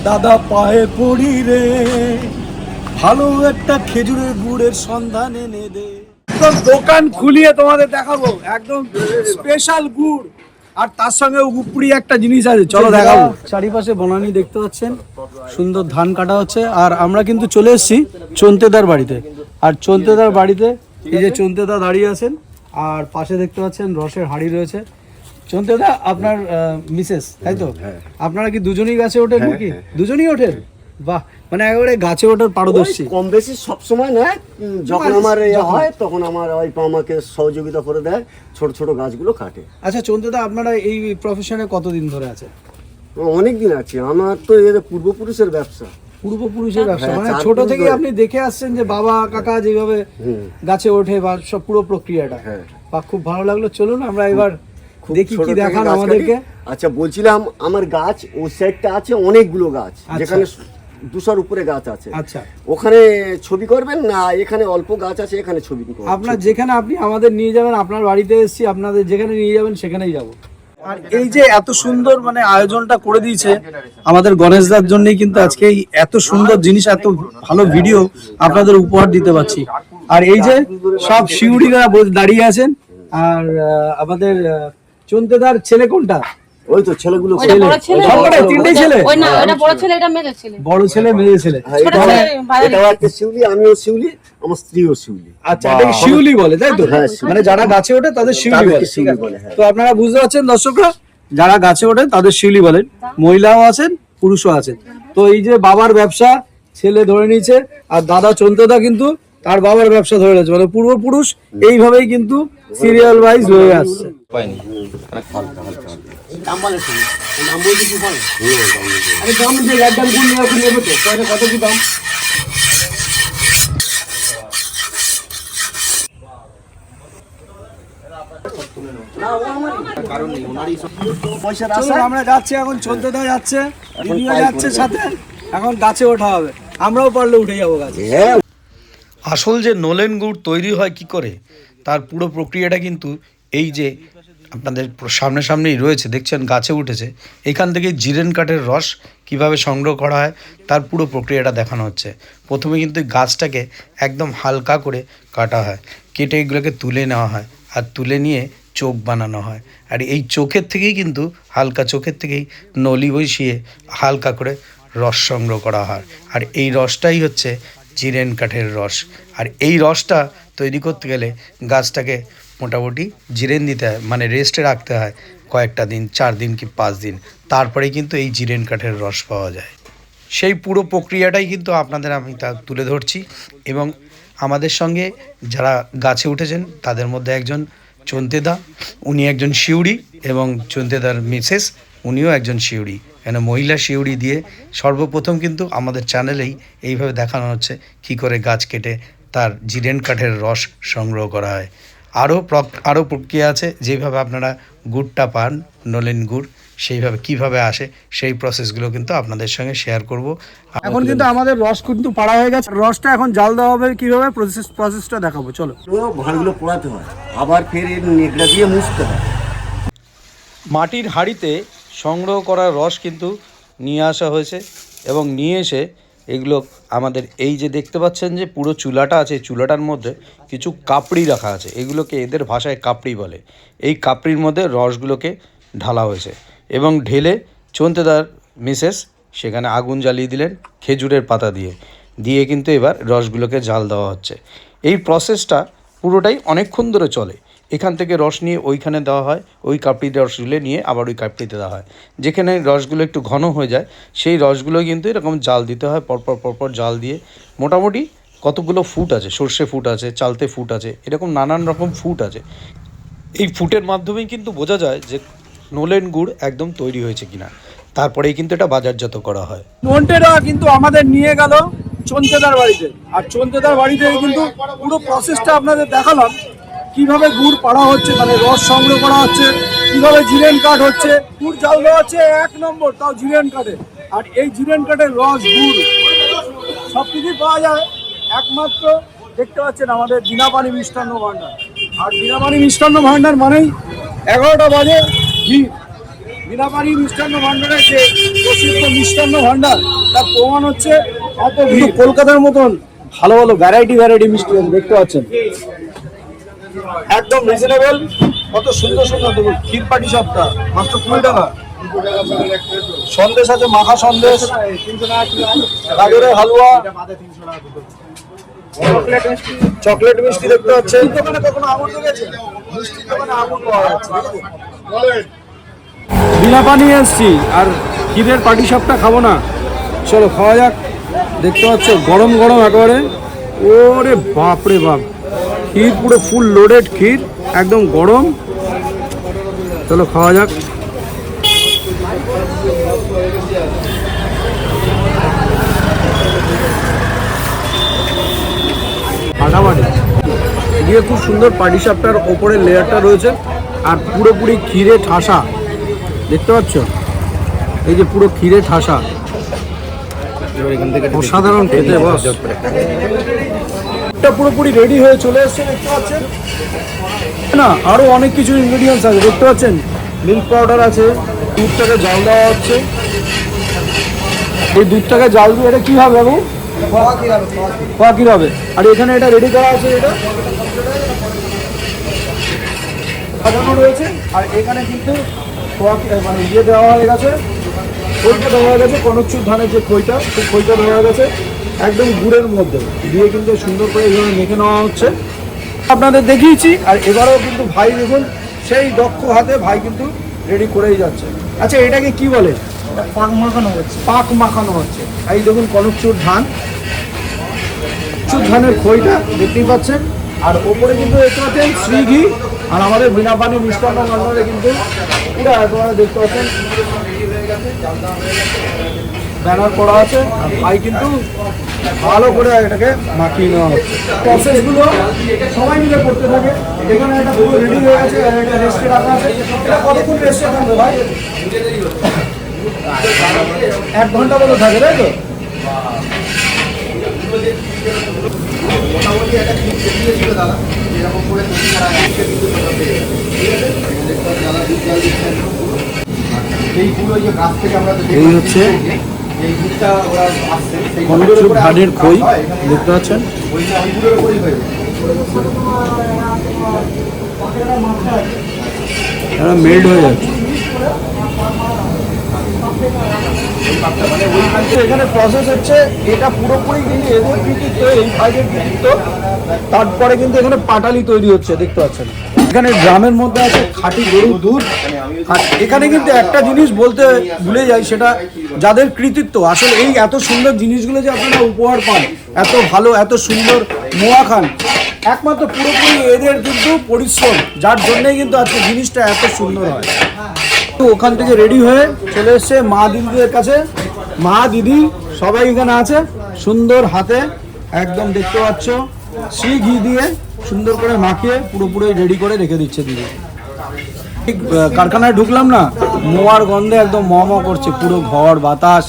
দাদা পায়ে পড়ি রে, ভালো একটা খেজুরের গুড়ের সন্ধান এনে দে। একদম দোকান খুলিয়ে তোমাদের দেখাবো, একদম স্পেশাল গুড়, আর তার সঙ্গে উপরি একটা জিনিস আছে, চলো দেখাবো। চারিপাশে বনানি দেখতে পাচ্ছেন, সুন্দর ধান কাটা হচ্ছে। আর আমরা কিন্তু চলে এসেছি চন্তেদার বাড়িতে। আর চন্তেদার বাড়িতে এই যে চন্তেদা দাঁড়িয়ে আছেন, আর পাশে দেখতে পাচ্ছেন রসের হাঁড়ি রয়েছে। চন্তেদা আপনার মিসেস, তাই তো? আপনারা কি দুজনেই গাছে ওঠেন নাকি? দুজনেই ওঠেন? বাহ, মানে একেবারে গাছে ওঠার পারদর্শী। কম বেশি সবসময় নয়, যখন আমার হয় তখন আমার ওয়াইফ আমাকে সহযোগিতা করে দেয়, ছোট ছোট গাছগুলো কাটে। আচ্ছা চন্তেদা, আপনারা এই প্রফেশনে কতদিন ধরে আছে? অনেক দিন আছে, আমার তো এর পূর্বপুরুষের ব্যবসা। পূর্বপুরুষের ব্যবসা, মানে ছোট থেকে আপনি দেখে আসছেন যে বাবা কাকা যেভাবে গাছে ওঠে বা সব পুরো প্রক্রিয়াটা। বা খুব ভালো লাগলো। চলুন আমরা এবার দেখি কি দেখান আমাদেরকে। আচ্ছা বলছিলাম, আমার গাছ ওই সাইডটা আছে অনেকগুলো গাছ, যেখানে 200-র উপরে গাছ আছে। আচ্ছা, ওখানে ছবি করবেন না? এখানে অল্প গাছ আছে, এখানে ছবি করবেন। আপনার যেখানে আপনি আমাদের নিয়ে যাবেন, আপনার বাড়িতে এসেছি, আপনাদের যেখানে নিয়ে যাবেন সেখানেই যাব। আর এই যে এত সুন্দর মানে আয়োজনটা করে দিয়েছে আমাদের গণেশদার জন্যই কিন্তু আজকে এই এত সুন্দর জিনিস, এত ভালো ভিডিও আপনাদের উপহার দিতে পারছি। আর এই যে সব শিউড়িরা দাঁড়িয়ে আছেন। আর আমাদের চন্তেদার ছেলে কোনটা? ওই তো ছেলেগুলো, তিনটে ছেলে। বড় ছেলে, এটা মেয়ে ছেলে। বড় ছেলে, মেয়ে ছেলে। এটাও একটা শিউলি, আমিও শিউলি, আমার স্ত্রীও শিউলি। আচ্ছা, এটাকে শিউলি বলে, তাই তো? মানে যারা গাছে ওঠে তাদের শিউলি বলে। তো আপনারা বুঝতে পারছেন দর্শকরা, যারা গাছে ওঠে তাদের শিউলি বলেন। মহিলাও আছেন, পুরুষও আছেন। তো এই যে বাবার ব্যবসা ছেলে ধরে নিয়েছে, আর দাদা চন্তেদা কিন্তু তার বাবার ব্যবসা ধরে রয়েছে, মানে পূর্বপুরুষ এইভাবেই কিন্তু সিরিয়াল ওয়াইজ হয়ে আসছে। কত কি দাম? আমরা যাচ্ছি এখন, চন্তেদা যাচ্ছে, দিদিও যাচ্ছে সাথে। এখন গাছে ওঠা হবে, আমরাও পারলে উঠে যাবো গাছে। আসল যে নলেন গুড় তৈরি হয় কি করে, তার পুরো প্রক্রিয়াটা কিন্তু এই যে আপনাদের সামনেই রয়েছে, দেখছেন গাছে উঠেছে। এখান থেকে জিরেন কাঠের রস কিভাবে সংগ্রহ করা হয় তার পুরো প্রক্রিয়াটা দেখানো হচ্ছে। প্রথমে কিন্তু গাছটাকে একদম হালকা করে কাটা হয়, কেটে এগুলোকে তুলে নেওয়া হয়, আর তুলে নিয়ে চোখ বানানো হয়। আর এই চোখের থেকেই কিন্তু হালকা চোখের থেকেই নলি বসিয়ে হালকা করে রস সংগ্রহ করা হয়। আর এই রসটাই হচ্ছে জিরেন কাঠের রস। আর এই রসটা তৈরি করতে গেলে গাছটাকে মোটামুটি জিরেন দিতে হয়, মানে রেস্টে রাখতে হয় কয়েকটা দিন, 4 দিন কি 5 দিন, তারপরে কিন্তু এই জিরেন কাঠের রস পাওয়া যায়। সেই পুরো প্রক্রিয়াটাই কিন্তু আপনাদের আমি তা তুলে ধরছি। এবং আমাদের সঙ্গে যারা গাছে উঠেছেন তাদের মধ্যে একজন চন্তেদা, উনি একজন শিউড়ি, এবং চন্তেদার মিসেস, উনিও একজন শিউড়ি। কেন মহিলা শিউড়ি দিয়ে সর্বপ্রথম কিন্তু আমাদের চ্যানেলেই এইভাবে দেখানো হচ্ছে কী করে গাছ কেটে তার জিরেন কাঠের রস সংগ্রহ করা হয়। আরও প্রক্রিয়া আছে, যেভাবে আপনারা গুড়টা পান, নলেন গুড়, সেইভাবে কিভাবে আসে সেই প্রসেসগুলো কিন্তু আপনাদের সঙ্গে শেয়ার করব। এখন কিন্তু আমাদের রস কিন্তু পাড়া হয়ে গেছে, রসটা এখন জাল দেওয়া হবে, কিভাবে প্রসেসটা দেখাবো, চলো। ভাঁড়গুলো পোড়াতে হয়, আবার ফের এর নেকড়া দিয়ে মুছতে হয়। মাটির হাঁড়িতে সংগ্রহ করা রস কিন্তু নিয়ে আসা হয়েছে, এবং নিয়ে এসে এগুলো আমাদের এই যে দেখতে পাচ্ছেন যে পুরো চুলাটা আছে, চুলাটার মধ্যে কিছু কাপড়ি রাখা আছে, এগুলোকে এদের ভাষায় কাপড়ি বলে। এই কাপড়ির মধ্যে রসগুলোকে ঢালা হয়েছে, এবং ঢেলে চন্তেদার মিসেস সেখানে আগুন জ্বালিয়ে দিলেন খেজুরের পাতা দিয়ে কিন্তু এবার রসগুলোকে জাল দেওয়া হচ্ছে। এই প্রসেসটা পুরোটাই অনেকক্ষণ ধরে চলে। এখান থেকে রস নিয়ে ওইখানে দেওয়া হয়, ওই কাপড়িতে রসগুলো নিয়ে আবার ওই কাপড়িতে দেওয়া হয়। যেখানে রসগুলো একটু ঘন হয়ে যায় সেই রসগুলো কিন্তু এরকম জাল দিতে হয়, পরপর জাল দিয়ে মোটামুটি কতগুলো ফুট আছে, সর্ষে ফুট আছে, চালতে ফুট আছে, এরকম নানান রকম ফুট আছে। এই ফুটের মাধ্যমেই কিন্তু বোঝা যায় যে নলেন গুড় একদম তৈরি হয়েছে কিনা, তারপরেই কিন্তু এটা বাজারজাত করা হয়। নন্টেরা কিন্তু আমাদের নিয়ে গেল চন্তেদার বাড়িতে, আর চন্তেদার বাড়িতে কিন্তু পুরো প্রসেসটা আপনাদের দেখালাম, কিভাবে গুড় পাড়া হচ্ছে, মানে রস সংগ্রহ করা হচ্ছে, কিভাবে জিরেন কাঠ হচ্ছে, গুড় জাল দেওয়া হচ্ছে 1 নম্বর, তাও জিরেন কাঠে। আর এই জিরেন কাঠের রস, গুড় সব কিছুই পাওয়া যায় একমাত্র, দেখতে পাচ্ছেন আমাদের দিনাপানি মিষ্টান্ন ভাণ্ডার। আর দিনাপানি মিষ্টান্ন ভাণ্ডার মানেই 11টা বাজে ভিড়, বিনাপানি মিষ্টান্ন ভান্ডারের যে প্রসিদ্ধ মিষ্টান্ন ভান্ডার তার প্রমাণ হচ্ছে এত ভিড়। কলকাতার মতন ভালো ভালো ভ্যারাইটি মিষ্টি আছে, দেখতে পাচ্ছেন একদম রিজনেবল। কত সুন্দর সুন্দর দেখুন, ক্ষীর পাটি সবটা মাত্র 20 টাকা। সন্দেশ আছে, মাখা সন্দেশ, গাজরের হালুয়া, চকলেট মিষ্টি দেখতে পাচ্ছেন। দোকানে কখনো আঙুর দেখেছেন? মিষ্টির দোকানে আঙুর পাওয়া যাচ্ছে। বিনা পানি এসছি আর ক্ষীরের পাটি সাপটা খাবো না, চলো খাওয়া যাক। দেখতে পাচ্ছ গরম গরম একেবারে, ওরে বাপরে বাপ, ক্ষীর পুরো ফুল লোডেড ক্ষীর, একদম গরম। চলো খাওয়া যাক। ফাটাফাটি দিয়ে খুব সুন্দর পাটিসাপটার ওপরে লেয়ারটা রয়েছে আর পুরোপুরি ক্ষীরে ঠাসা, দেখতে পাচ্ছ এই যে পুরো ক্ষীরে ঠাসা, অসাধারণ খেতে। বস এটা পুরোপুরি রেডি হয়ে চলে এসছে, দেখতে পাচ্ছেন না, আরো অনেক কিছু ইনগ্রেডিয়েন্টস আছে, দেখতে পাচ্ছেন মিল্ক পাউডার আছে, দুধটাকে জাল দেওয়া হচ্ছে। এই দুধটাকে জাল দিয়ে এটা কি হবে বাবু? খোয়া ক্ষীর হবে। আর এখানে এটা রেডি করা আছে, এটা সাজানো রয়েছে। আর এখানে কিন্তু মানে ইয়ে দেওয়া হয়ে গেছে, খইটা দেওয়া হয়ে গেছে, কনকচুর ধানের যে খইটা, সেই খইটা দেওয়া হয়ে গেছে একদম গুড়ের মধ্যে দিয়ে কিন্তু সুন্দর করে এইভাবে মেখে নেওয়া হচ্ছে। আপনাদের দেখিয়েছি। আর এবারেও কিন্তু ভাই দেখুন সেই দক্ষ হাতে ভাই কিন্তু রেডি করেই যাচ্ছে। আচ্ছা এটাকে কি বলে? পাক মাখানো হচ্ছে। পাক মাখানো হচ্ছে। এই দেখুন কনকচুর ধান, ধানের খইটা দেখতেই পাচ্ছেন। আর ওপরে কিন্তু দেখতে পাচ্ছেন শ্রী ঘি। আর আমাদের বিনা পানি মিষ্টান্ন ভান্ডারে কিন্তু পুরো একেবারে দেখতে পাচ্ছেন ব্যানার করা আছে। আর ভাই কিন্তু ভালো করে এটাকে মাখিয়ে নেওয়া হচ্ছে। প্রসেসগুলো সবাই মিলে করতে থাকে। এখানে একটা পুরো রেডি হয়ে গেছে, এটা রেস্টে রাখা আছে। এটা কতক্ষণ রেস্টে থাকবে ভাই? 1 ঘন্টা মতো থাকে, তাই তো? মোটামুটি একটা ক্লিপ ছিল দাদা, এরকম করে তৈরি করা আছে। এই পুরো যে গাছ থেকে আমরা এই হচ্ছে এই দুধটা ওরা আসছে, কনকচুর ধানের খই দেখতে পাচ্ছেন, ওইটা অঙ্কুরের উপরই হয়ে যায়, মেল্ট হয়ে যাচ্ছে। এখানে প্রসেস হচ্ছে, এটা পুরোপুরি কিন্তু এদের কৃতিত্ব, এই ভাইয়ের কৃতিত্ব। তারপরে কিন্তু এখানে পাটালি তৈরি হচ্ছে, দেখতে পাচ্ছেন। এখানে গ্রামের মধ্যে আছে খাঁটি গরুর দুধ। আর এখানে কিন্তু একটা জিনিস বলতে ভুলে যাই, সেটা যাদের কৃতিত্ব, আসলে এই এত সুন্দর জিনিসগুলো যে আপনারা উপহার পান, এত ভালো এত সুন্দর মোয়া খান, একমাত্র পুরোপুরি এদের কিন্তু পরিশ্রম, যার জন্যই কিন্তু আজকে জিনিসটা এত সুন্দর হয়। ওখান থেকে রেডি হয়ে চলে এসছে মা দিদিদের কাছে। মা দিদি সবাই এখানে আছে, সুন্দর হাতে একদম দেখতে পাচ্ছ শ্রী ঘি দিয়ে সুন্দর করে মাখিয়ে পুরোপুরি রেডি করে রেখে দিচ্ছে দিদি। ঠিক কারখানায় ঢুকলাম না, মোয়ার গন্ধে একদম ম করছে, পুরো ঘর বাতাস,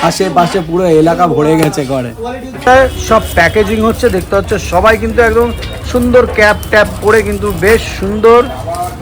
আশেপাশে পুরো এলাকা ভরে গেছে ঘরে। সব প্যাকেজিং হচ্ছে, দেখতে হচ্ছে সবাই কিন্তু একদম সুন্দর ক্যাপ ট্যাপ পরে কিন্তু বেশ সুন্দর,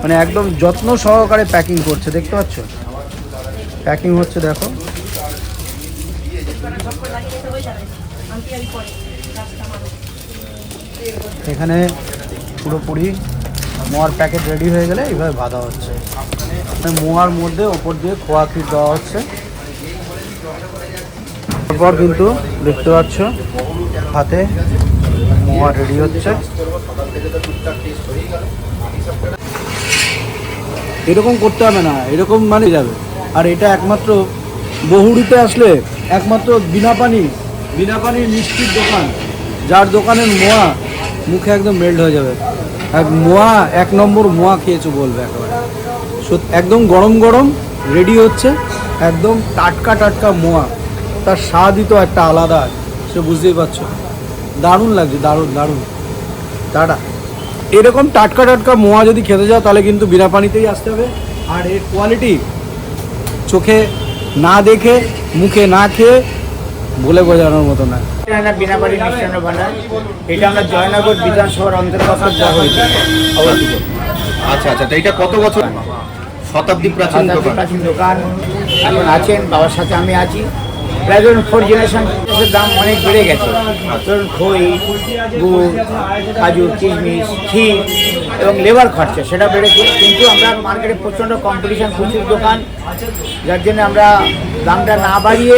মানে একদম যত্ন সহকারে প্যাকিং করছে, দেখতে পাচ্ছ প্যাকিং হচ্ছে। দেখো এখানে পুরোপুরি মোয়ার প্যাকেট রেডি হয়ে গেলে এইভাবে বাঁধা হচ্ছে। মোয়ার মধ্যে ওপর দিয়ে খোয়া ক্ষীর দেওয়া হচ্ছে। এরপর কিন্তু দেখতে পাচ্ছ হাতে মোয়া রেডি হচ্ছে। এরকম করতে হবে না, এরকম মানে যাবে। আর এটা একমাত্র বহুড়িতে আসলে একমাত্র বিনা পানির মিষ্টির দোকান, যার দোকানের মোয়া মুখে একদম মেল্ট হয়ে যাবে। আর মোয়া 1 নম্বর মোয়া খেয়েছো বলবে একেবারে। একদম গরম গরম রেডি হচ্ছে, একদম টাটকা মোয়া, তার স্বাদই তো একটা আলাদা, সে বুঝতেই পারছো। দারুণ লাগছে, দারুণ দাদা। এরকম টাটকা মোয়া যদি খেতে যাও তাহলে কিন্তু বিনা পানিতেই আসতে হবে। আর এর কোয়ালিটি চোখে না দেখে মুখে না খেয়ে বলে বোঝানোর মতো না। বিনা পানি মিষ্টান্ন ভান্ডার, এটা আমরা জয়নগর বিধানসভার অন্তর্গত অবস্থিত। আচ্ছা, তো এটা কত বছর? শতাব্দী প্রাচীন দোকান। প্রাচীন দোকান এখন আছেন, বাবার সাথে আমি আছি। প্রায় ধরুন 4 জেনারেশন দাম অনেক বেড়ে গেছে। ধরুন খই, গুড়, কাজু, কিশমিশ, ঘি এবং লেবার খরচা সেটা বেড়েছে। কিন্তু আমরা মার্কেটে প্রচণ্ড কম্পিটিশন, প্রচুর দোকান, যার জন্য আমরা দামটা না বাড়িয়ে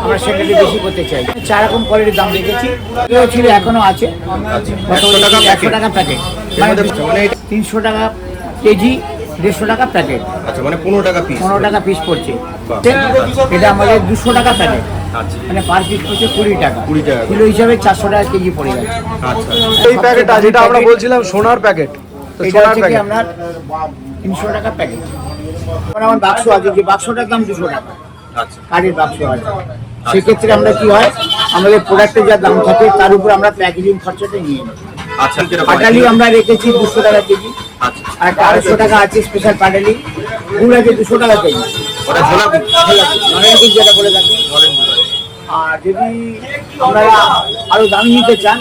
আমরা সেটাকে বেশি করতে চাই। 4 রকম কোয়ালিটির দাম রেখেছি, এও ছিল এখনও আছে। 100 টাকা প্যাকেট, মানে 300 টাকা কেজি, 150 টাকা প্যাকেট। আচ্ছা, মানে 15 টাকা পিস। 15 টাকা পিস পড়ছে। এটা আমাদের 200 টাকা প্যাকেট, মানে পার পিস পড়ছে 20 টাকা। 20 টাকা কিলো হিসাবে 400 টাকা কেজি পড়ে যাচ্ছে। আচ্ছা, এই প্যাকেটটা যেটা আমরা বলছিলাম সোনার প্যাকেট, তো এটা সোনার হচ্ছে কি প্যাকেট আপনার 300 টাকা প্যাকেট। আমার বাক্স আছে, যে বাক্সটার দাম 200 টাকা, আচ্ছা, কাঠের বাক্স আছে। সেক্ষেত্রে আমরা কি হয়, আমাদের প্রোডাক্টের যা দাম থাকে তার উপর আমরা প্যাকেজিং খরচাটা নিয়ে নিই। আচ্ছা, পাটালি আমরা রেখেছি 200 টাকা কেজি, আচ্ছা, আর একটা 250 টাকা আছে স্পেশাল পাটালি। গুড় আছে 200 টাকা কেজি, ওটা ঝোলা নলেন গুড় যেটা বলে থাকি। আর যদি আপনারা আরো দামি নিতে চান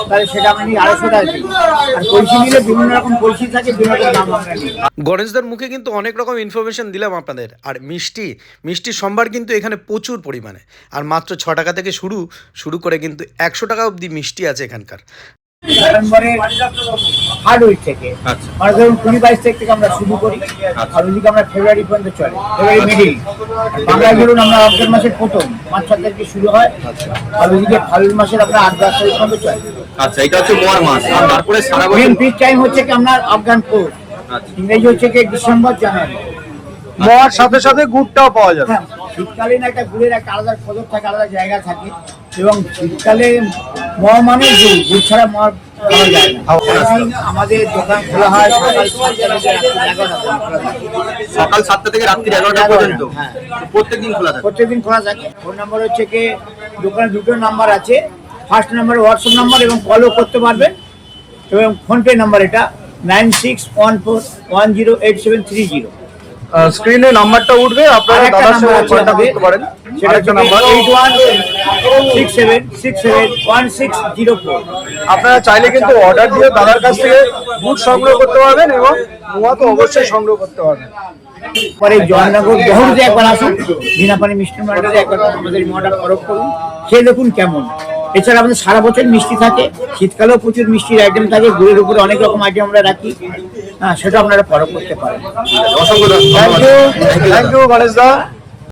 তাহলে সেটা আমরা নিই 250 টাকা কেজি। আর কলসি নিলে বিভিন্ন রকম কলসি থাকে, বিভিন্ন রকম দাম আমরা নিই। গণেশদার মুখে কিন্তু অনেক রকম ইনফরমেশন দিলাম আপনাদের। আর মিষ্টির সম্ভার কিন্তু এখানে প্রচুর পরিমাণে, আর মাত্র 6 টাকা থেকে শুরু করে কিন্তু 100 টাকা অবধি মিষ্টি আছে এখানকার। নভেম্বরের থার্ড উইক থেকে, আচ্ছা, মানে ধরুন 20-22 তারিখ থেকে আমরা শুরু করি, আর ওইদিকে আমরা ফেব্রুয়ারি পর্যন্ত চলে, ফেব্রুয়ারি মিডিল। বাংলায় ধরুন আমরা অক্টোবর মাসের প্রথম 5-6 তারিখে শুরু হয়, আর ওইদিকে ফাল্গুন মাসের আমরা 8-10 তারিখ পর্যন্ত চলে। আচ্ছা, এটা হচ্ছে মোয়ার মাস। আর তারপরে সারা বছর মেন পিক টাইম হচ্ছে কি আপনার আফগান পৌষ, আচ্ছা, ইংরেজি হচ্ছে কি ডিসেম্বর, জানুয়ারি। মর সাথে সাথে গুড়টাও পাওয়া যাবে। হ্যাঁ, শীতকালীন একটা গুড়ের একটা আলাদা পদক থাকে, আলাদা জায়গা থাকে, এবং শীতকালে মর মানে গুড় ছাড়া মর পাওয়া যায় না। আমাদের দোকান খোলা হয় সকাল 7টা থেকে রাত্রি 11টা সকাল 7টা থেকে রাত্রি 11টা পর্যন্ত। হ্যাঁ, প্রত্যেকদিন খোলা থাকে। প্রত্যেকদিন খোলা থাকে। ফোন নাম্বার হচ্ছে কি, দোকানে 2টো নাম্বার আছে। ফার্স্ট নাম্বার হোয়াটসঅ্যাপ নাম্বার, এবং কলও করতে পারবেন, এবং ফোনপে নাম্বার এটা 9614108730। স্ক্রিনে নাম্বারটা উঠবে, আপনারা আরেকটা দাদার নাম্বার সঙ্গে আছে কন্টাক্ট আমাদের, করতে পারেন। সেটা হচ্ছে নাম্বার 8167671604। আপনারা চাইলে কিন্তু অর্ডার দিয়ে দাদার কাছ থেকে গুড় সংগ্রহ করতে পারবেন, এবং মোয়া তো অবশ্যই সংগ্রহ করতে পারবেন। পরে জয়নগর বহুরতে একবার আসুন, বিনাপানি মিষ্টি মার্কেটে একবার আমাদের মোয়াটা পরখ করুন, খেয়ে দেখুন কেমন। এছাড়া আমাদের সারা বছর মিষ্টি থাকে, শীতকালেও প্রচুর মিষ্টির আইটেম থাকে, গুড়ের উপরে অনেক রকম আইটেম আমরা রাখি। হ্যাঁ, সেটা আপনারা পরখ করতে পারেন। অসংখ্য ধন্যবাদ। Thank you Ganesh the.